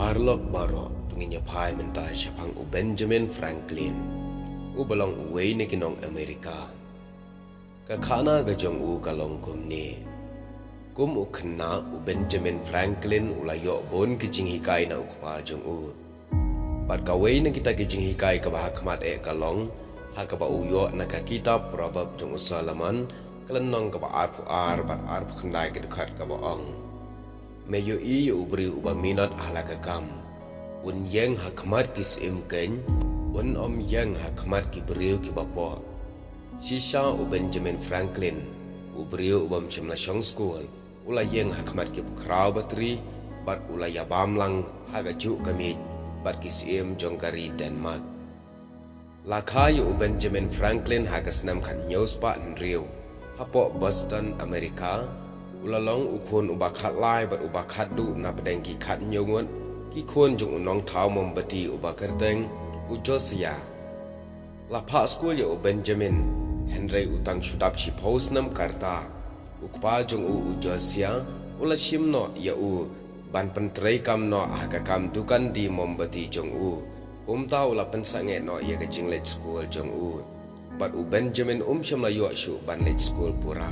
Parlok barok tunginya pai mentah syapang u Benjamin Franklin u balong uway ni kinong Amerika. Kakana gajong u kalong kum ni. Kum u kena u Benjamin Franklin u layo bon kijing hikai na u kapal jong u. Bat kaway na kita kijing hikai kabahakmat kalong ha kaba uyo na kakitab Proverb jong u Solomon kalenong kaba arpu bat arpu kendai kedekat kaba ong. Meyo i ubri uba minat halakakam. Un yang hakmat ki simken, un yang hakmat ki beriu ki bapa. Sisa u Benjamin Franklin, uberiu ubam shimna shong school, ula yang hakmat ki bukrau batri, bat ula yabam lang hagaju kami, bat ki sim jongkari Denmark. Lakai u Benjamin Franklin hagas nam kan nyospa nriu, hapo Boston, Amerika. Ulalong ukun ubakat lai bat ubakat du na pedeng ki kat nyongot ki kun jong unong tau membeti ubakerteng u Josiah. Lapa school ya u Benjamin Henry utang shudap chi pos nam karta ukpa jong u Josiah ula shimno ya u ban pentrei kam no hakakam dukan di membeti jong u kumta ula pensange no ya ke jinglet school jong u bat u Benjamin shimla yo shu ban let school pura.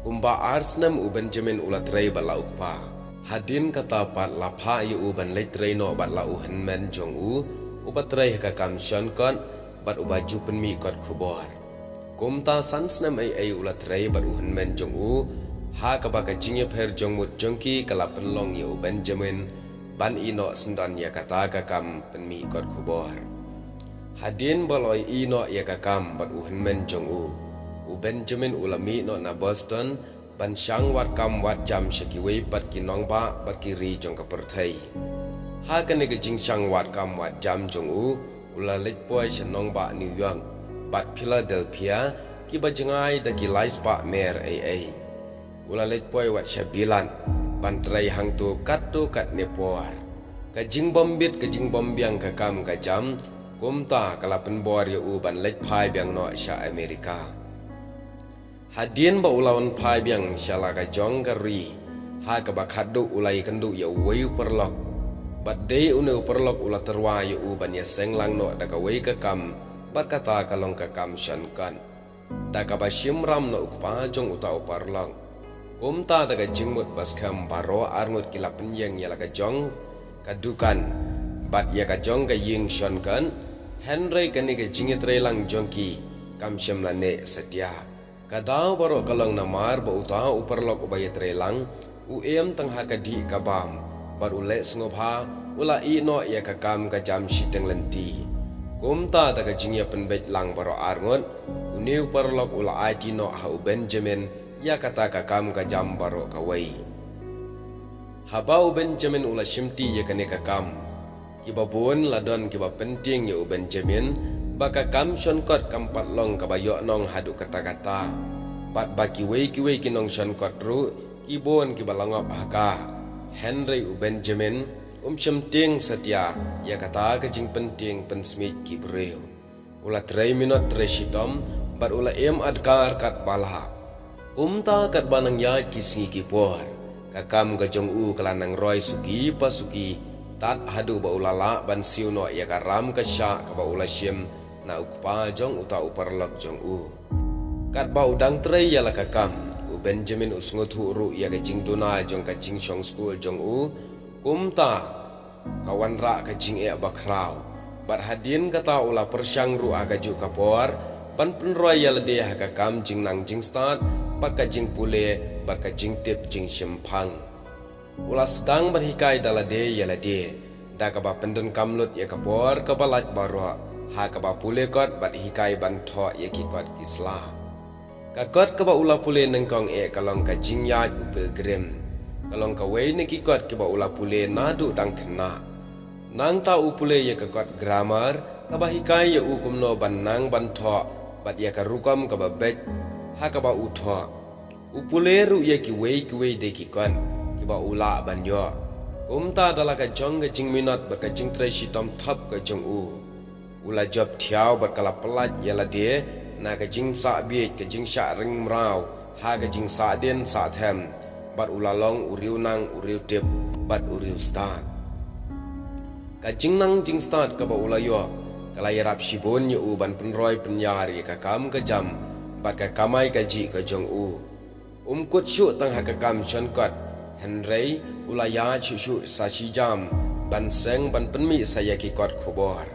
Kumba arsnam u Benjamin ulatrai bala ukpa. Hadin kata pat lapa yu u ban letrai no bat la u henmen jong u ubatrai hakakam shankot bat u baju penmi kot kubor. Kumta sansnam ai ulatrai bat u henmen jong u ha kabaka jingye per jong mut jongki kala penlong yu u Benjamin ban ino sendan ya kata kakam penmi kot kubor. Hadin baloi ino ya kakam bat u henmen jong u. U Benjamin ulami no na Boston ban syang wat kam wat jam syakiwei bat kinong ba bat kiri jong ka perthai. Ha kan ke jing syang wat kam wat jam jong u ula let boy shanong ba New York bat Philadelphia ki ba jengai da ki lais ba mer ai. Ula let boy wat Shabilan ban trai hang tu kat nepor. Ka jing bombit ka jing bombiang ka kam ka jam kumta kala penbor yu u ban let pai biang no sya Amerika. Hadien ba ulawan pai biang syala ka jong kari ha ka bakadu ulai kendu ya wei perlok bat dei une perlok ula terwa ya u ban ya senglang no da ka wei ka kam bat kata kalong ka kam shankan da ka ba shimram no ukpa jong uta perlok kumta da ka jingmut bas kam baro arngut kilap penyeng ya la ka jong kadukan bat ya ka jong ka ying shankan Henry kani ka jingit relang jongki kam shimlane setia. Kadau baru kalong namar ba utah uperlok ubayat relang uem tengha kadi kabam baru lek sengopha ula ino ya kakam ka jam shiteng lenti kumta daga jingya penbet lang baru arngot uniu perlok ula aiti no ha u Benjamin ya kata kakam ka jam baru kawai habau Benjamin ula shimti ya kane kakam kibabun ladon kiba penting ya u Benjamin baka kam shonkot kampat long kabayok nong hadu kata-kata bat baki wei kinong shonkot ru kibon kibalangop haka Henry u Benjamin shemting setia ya kata kejing penting pensmit kibreu ula 3 minut 3 shitom bat ula adkar kat bala kumta kat banang ya kisngi kipor kakam gajong u kelanang roy suki pasuki tat hadu ba ulala ban siuno ya karam kasya ka ba ula syem na ukpa jong uta uparlok jong u. Kat ba udang tray ya la kakam u Benjamin usngut huru ya ka jing duna jong ka jing shong school jong u kumta kawan ra ka jing bakrau bat hadin kata ula persyang ru aga ju kapor pan penroy ya lede ha kakam jing nang jing start pat ka jing pule bat ka jing tip jing shempang ula sedang berhikai dalade ya lede da ka ba pendon kamlut ya kapor ka balat barwa ha ka ba pule kot bat hikai ban tho ye ki kot kisla ka kot ka ba ula pule nengkong kalong ka jingya u pilgrim kalong ka wei ne ki kot ka ba ula pule nadu dang kena nang ta u pule ye ka kot grammar ka ba hikai ye u kumno ban nang ban tho bat ye ka rukom ka ba bet ha ka ba u tho u pule ru ye ki wei de ki kon ki ba ula ban yo kumta dala ka jong ka jing minot bat ka jing tre shitom thap ka jong u ula job thiau berkala pelat ialah dia na ka jing sa biet ka jing sha ring mrau ha ka jing sa den sa them bat ulalong uriu nang uriu tip bat uriu start. Ka jing nang jing start ka ba ulayo kala yarap shibon yu ban penroi penyar ye ka kam ka jam bat ka kamai ka ji ka jong u. Kut syu tang ha ka kam chon kot Henry ulaya chu sa shi jam ban seng ban penmi saya ki kot khobor.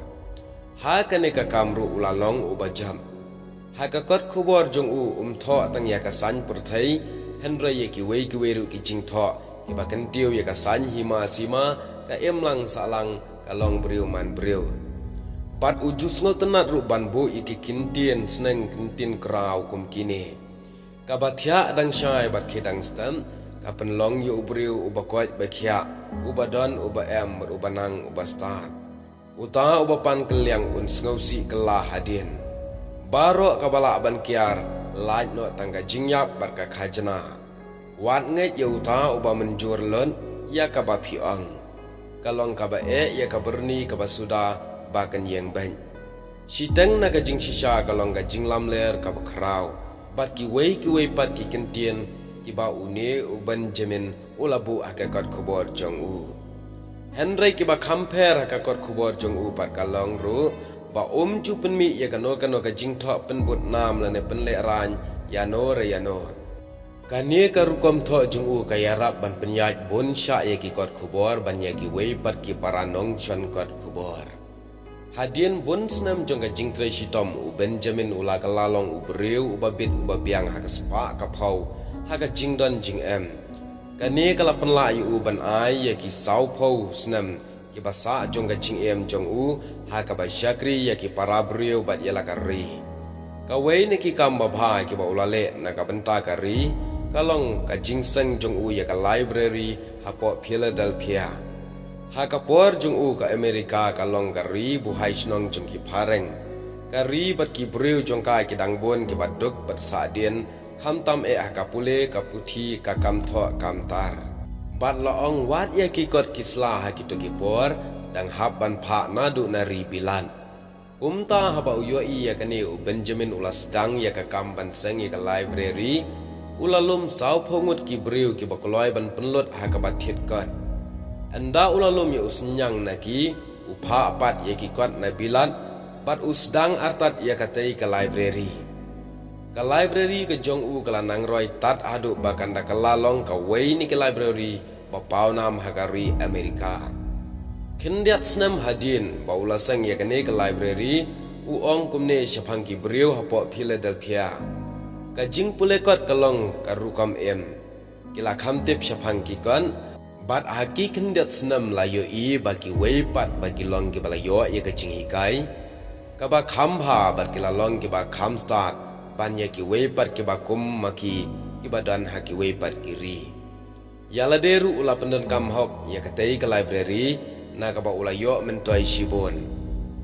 Ha ka ne ka kam ru ulalong u ba jam. Ha ka kot khobor jong u tho tang ya ka san pur thai Henry ye ki wei ru ki jing tho ki ba kan tiu ye ka san hima sima ka em lang sa lang ka long briu man briu. Bat ujus ngol tenat ru ban bu iki kintien sneng kintin krau kum kini. Ka bathya dang shai bat khidang stam ka pen long yu briu uba kwat ba khya uba don uba em uba nang uba start. Uta uba pan kelyang ngausi kelah hadin. Baro ka bala ban kiar laj no tangga jingyap bar ka khajna. Wat nget ya uta uba menjur lon ya ka ba phiang. Kalong ka ba ya ka berni ka ba suda ba kan yeng ban. Siteng na ka jing shisha kalong ka jing lam ler ka ba krau. Bat ki wei pat ki kentien ki ba une u Benjamin ulabu akakat khobor jong u. Henry ki ba compare akakat khobor jong u pat kalong ru ba chu penmi ya kano ka jing tho pen but nam la ne pen le ran ya no re ya no. Kanie ka rukom tho jong u ka yarap ban penyaj bon sha ya ki kot khobor ban ya ki wei pat ki paranong chon kot khobor. Hadien bon snam jong ka jing tre shitom u Benjamin ula ka lalong u breu u babit u babiang ha ka spa ka phau ha ka jing don jing em. Kanie ka la pen la yu ban ai ya ki sau phau snam ki basa jong ka jing em jong u ha ka ba shakri ya ki para breu bat ya la ka ri. Ka wei ne ki kam ba bha ki ba ulale na ka benta ka ri kalong ka jing seng jong u ya ka library ha po Philadelphia. Ha ka por jong u ka Amerika kalong ka ri bu hai snong jong ki phareng. Ka ri bat ki breu jong ka ki dang bon ki bat duk bat sa dien kham tam ha ka pule ka puthi ka kam tho kam tar. Bat laong wat ya ki kot kisla ha ki to ki por dang hab ban pha na du na ri bilan. Kumta haba uyoi ya kani u Benjamin ula sedang ya ka kam ban seng ya ka library ulalum sau phongut ki breu ki bakloi ban penlot ha ka bathit kot. Anda ulalum ya usnyang na ki upha pat ya ki kot na bilan bat usdang artat ya ka tei ka library. Ka library ka jong u kala nang roi tat adu bakanda ka lalong ka wei ni ka library ba pau nam hagari Amerika. Kindiat snam hadin ba ula sang ya kane ka library u ong kumne shapang ki breu ha po Philadelphia. Ka jing pule kot kalong ka rukam em. Kila khamtip shapang ki kon bat haki kindiat snam la yo I ba ki wei pat ba ki long ki bala yo ya ka jing hikai. Ka ba kham ha ba ki la long ki ba kham start ban ya ki wei pat ki ba kum maki ki ba dan ha ki wei pat ki ri. Yala deru ula pendon kam hok ya ka tei ka library na ka ba ula yo mentoi shibon.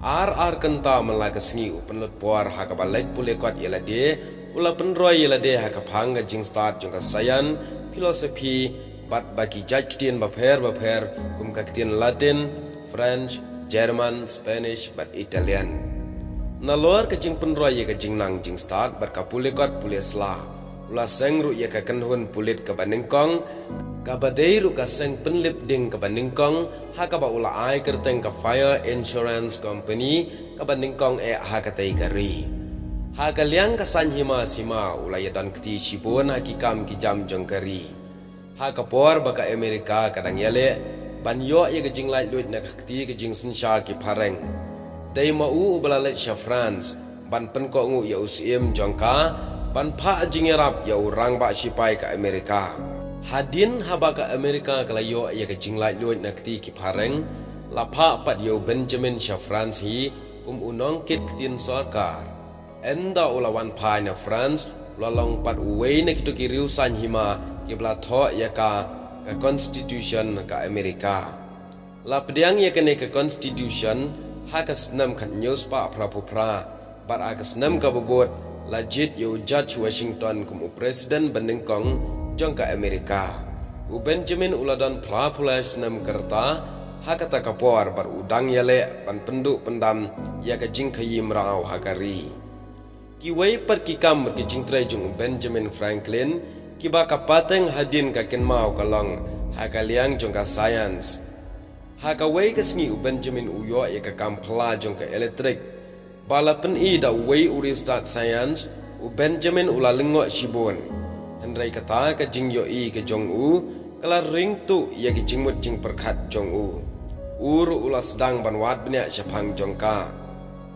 Ar kenta mela ka sngi u penlut por ha ka ba lek pule kot yala de ula penroi yala de ha ka phang ka jing start jong ka sayan philosophy bat bagi jaj kitien ba pher kum ka kitien Latin, French, German, Spanish bat Italian. Na lor ka jing penroi ya ka jing nang jing start bat ka pule kot pule sla. Ula seng ru ya ka kenhun pulit ka ba ningkong ka ba dei ru ka seng penlip ding ka ba ningkong ha ka ba ula ai kerteng ka fire insurance company ka ba ningkong ha ka tei ka ri. Ha ka liang ka san hima sima ula ya don kti shibon ha ki kam ki jam jong ka ri. Ha ka por ba ka Amerika kadang yale ban yo ya ka jing lai luit na ka kti ka jing sin sha ki phareng. Dei ma u bala let sha France ban pen ko ngu ya usiem jong ka ban pha jingerap ya urang ba sipai ka Amerika. Hadin haba ka Amerika kala yo ya ka jinglai luit na kti ki phareng la pha pat yo Benjamin sha France hi unong kit ktin sarkar. Enda ulawan pha na France lalong pat wei na kitu ki riu san hima ki bla tho ya ka constitution ka Amerika. La pediang ya ka ne ka constitution ha ka snam khat news pa pra bat a ka snam ka bobot lajit yo Judge Washington kum President Beningkong jong ka Amerika. U Benjamin uladon prapulas nam kerta hakata kapor bar udang yale pan penduk pendam ya ka jing khayim rao hakari. Ki wei par ki kam ki jing tre jong Benjamin Franklin kiba kapateng hadin ka kenmau kalong hakaliang jong ka science hakaway kasngi u Benjamin uyo ya ka kampla jong ka elektrik balapen I da way uri start science u Benjamin ulalengo shibon henry kata ka jingyo I ka jong u kala ring tu ya ki jingmut jing perkhat jong u uru ula sedang banwat benya syapang jong ka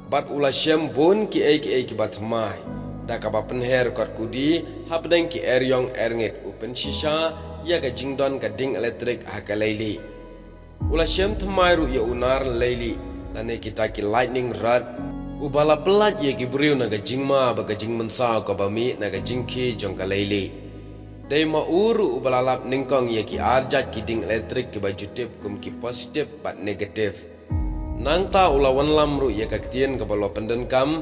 bat ula syem bon ki ai ki batmai da ka ba penher kot kudi hapdeng ki eryong erngit upen shisha ya ka jingdon ka ding elektrik hakalaili ula syem thamai ru ya unar laili lane kita ki lightning rod ubala pelat ya ki briu na ka jingma ba ka jing mensa ka ba mi na ka jingki jong ka laili dai ma uru ubala lap ningkong ya ki arjat ki ding elektrik ki ba jutip kum ki positif bat negatif nang ta ula wan lam ru ya ka ktien ka ba lo penden kam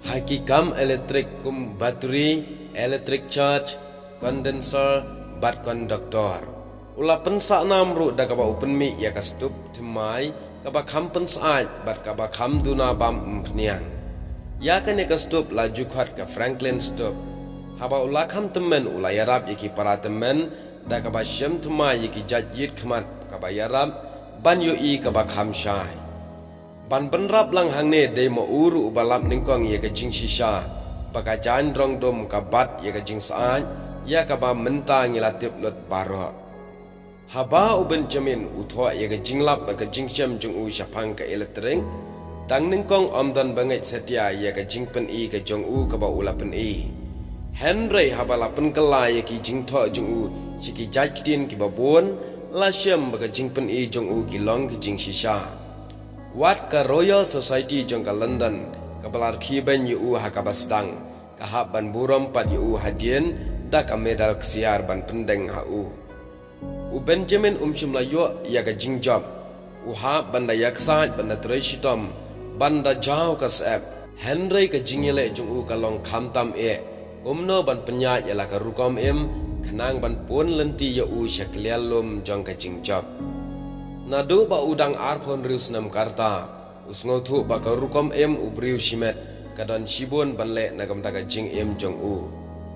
hakikam elektrik kum bateri electric charge condenser bat conductor ula pensa namru da ka ba open mi ya ka stup thmai ka ba kham pensaat bat ka ba kham duna bam mpniang ya ka ne ka stup la jukhat ka Franklin stup haba ula kham temen ula yarab yaki para temen da ka ba shem thmai yaki jajit khmat ka ba yarab ban yo I ka ba kham shai ban benrap lang hang ne de mo uru ubalap ningkong ya ka jing shisha baka jan drong dom ka bat ya ka jing saat ya ka ba menta ngilatip lot baro haba u Benjamin uthwa ya ka jing lap ka jing shem jung u syapang ka elektrik dang ningkong omdan bangai setia ya ka jing pen I ka jong u ka ba ula pen I Henry haba la pen kala ya ki jing tho jung u siki jaj tin ki ba bon la shem ba ka jing pen I jong u ki long ki jing shisha wat ka Royal Society jong ka London ka balar khiben yu ha ka basdang ka hab ban buram pat yu hadien da ka medal ksiar ban pendeng ha u Benjamin shimla yo ya ka jingjob u ha banda yaksa banda treshitom banda jaw ka sap Henry ka jingile jong u ka long khamtam kumno ban penya ya la ka rukom khanang ban pon lenti yu shaklialum jong ka jingjob nadu ba udang arpon rius nam karta usngotu ba ka rukom ubriu shimet kadon shibon banle nagam taga jing jong u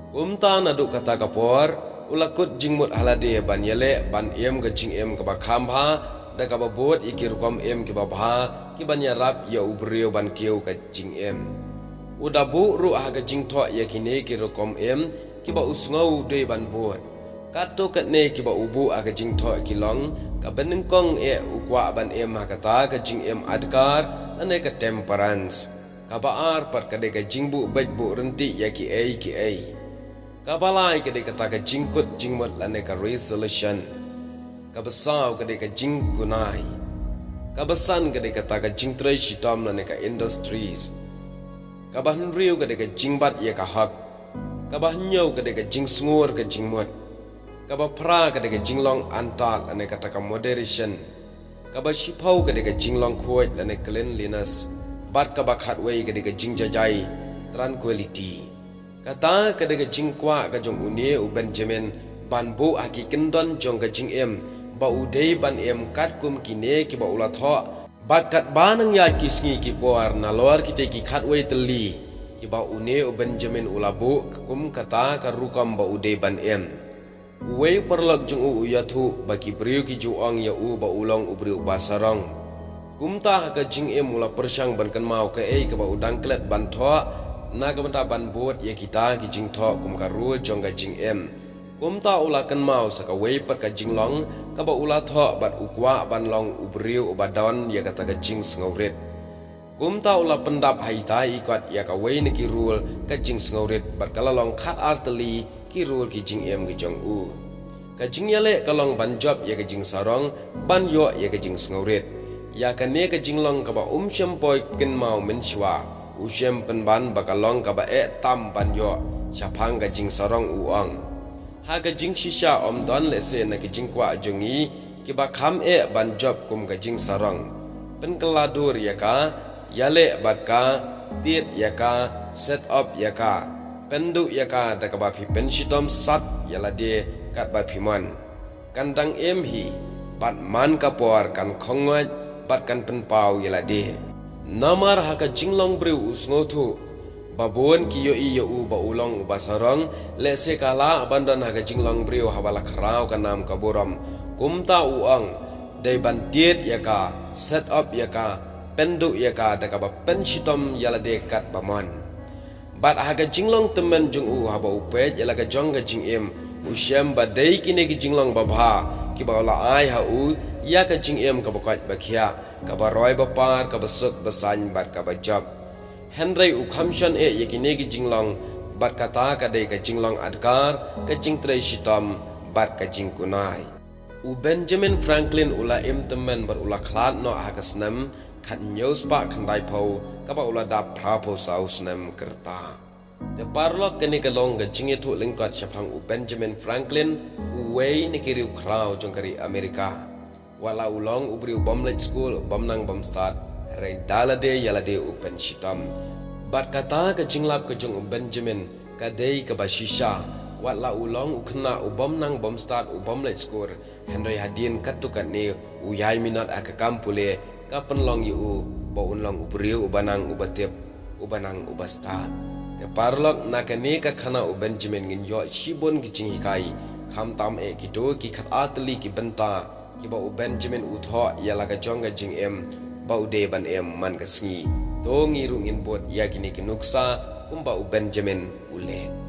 umta nadu kata kapor ulakut jingmut halade ban yele ban ka jing ka ba khamba da ka ba bot iki rukom ki ba bha ki ban yarap ya ubriu ban kiu ka jing udabu ru ha ka jing tho ya kine ki rukom ki ba usngau de ban bot kato kat ne ki ba ubu aga jing tho ki long ka benengkong ukwa ban ha kata ka jing adkar ane ka temperance ka ba ar par ka de ka jingbu bajbu renti ya ki ka balai ka de kata ka jingkut jingmot ane ka resolution ka basau ka de ka jing kunai ka basan ka de kata ka jing trai shitam ane ka industries ka ban riu ka de ka jingbat ya ka hak ka ba nyau ka de ka jing sngur ka jingmot kaba pra ka de jinglong antal ane kata ka moderation kaba shipau ka de jinglong khoi ane cleanliness bat kaba khatway ka de jingjajai tranquility kata ka de jingkwa ka jong uni u Benjamin banbu aki kendon jong ka jing ba udei ban kat kum kine ki ba ula tho bat kat banang ya kisngi ki por na lor ki te ki khatway teli ki ba uni u Benjamin ulabu kum kata ka rukam ba udei ban Wei perlak jeng u yathu bagi beriu ki juang ya u ba ulong u beriu basarong kumta ka jing mula persang ban kan mau ka ka ba udang klet ban tho na ka banta ban bot ya kita ki jing tho kum ka ru jong ka jing kumta ula kan mau sa ka wei pat ka jing long ka ba ula tho bat ukwa ban long u beriu ba don ya kata ka jing sngauret kumta ula pendap haita ikot ya ka wei ni ki rul ka jing sngauret bat kala long khat arteli ki rul ki jing ki jong u ka jing yale kalong ban job ya ka jing sarong ban yo ya ka jing sngoret ya ka ne ka jing long ka ba shem poi ken mau men shwa u shem pen ban ba kalong ka ba tam ban yo syapang ka jing sarong u ang ha ka jing shisha don le se na ki jing kwa jongi ki ba kham ban job kum ka jing sarong pen kaladur ya ka yale ba ka tiet ya ka set up ya ka pendu ya ka da ka ba phi penshitom sat yala de kat ba phi man kandang hi bat man ka por kan khongat bat kan pen pau yala de namar ha ka jinglong breu usngotu babon ki yo i yo u ba ulong ba sarang le se kala abandan ha ga jinglong brio hawala khrau ka nam ka boram kumta uang dai bantiet ya ka set up ya ka pendu ya ka da ka ba penshitom yala de kat bamon bat ha ga jinglong temen jung u ha ba upet yala ga jong ga jing em u shem ba dai ki ne ki jinglong ba bha ki ba la ai ha u ya ka jing em ka ba kwat ba khia ka ba roi ba par ka ba suk ba san bat ka ba job Henry u khamshan e yakine ki jinglong bat kata ka dei ka jinglong adkar ka jing trei shitam bat ka jing kunai u Benjamin Franklin ula em temen bar ula khlat no hakasnam khat news pa khandai pho ka ba ula dap phra pho sau snam kerta the parlok kene ka long ka jinge thu lingkat chapang u Benjamin Franklin u wei ni kiriu khrau jongkari Amerika wala ulong ubri bomlet school bomnang bomstad Rai dalade yalade upen shitam bat kata ka jinglap ka jong Benjamin ka dei ka bashisha watla ulong ukna ubom nang bom start ubom let score Henry hadin katukan ni uyai minat aka kampule ka penlong yu ba unlong ubriu ubanang ubatip ubanang ubastat te parlok nakani ka khana u Benjamin ngin yo shibon ki jinghikai kham tam e ki do ki khat atli ki benta ki ba u Benjamin utho yala ka jonga jing em bau de ban em man ka sngi to ngi rungin bot yakini ki nuksa umba u Benjamin ule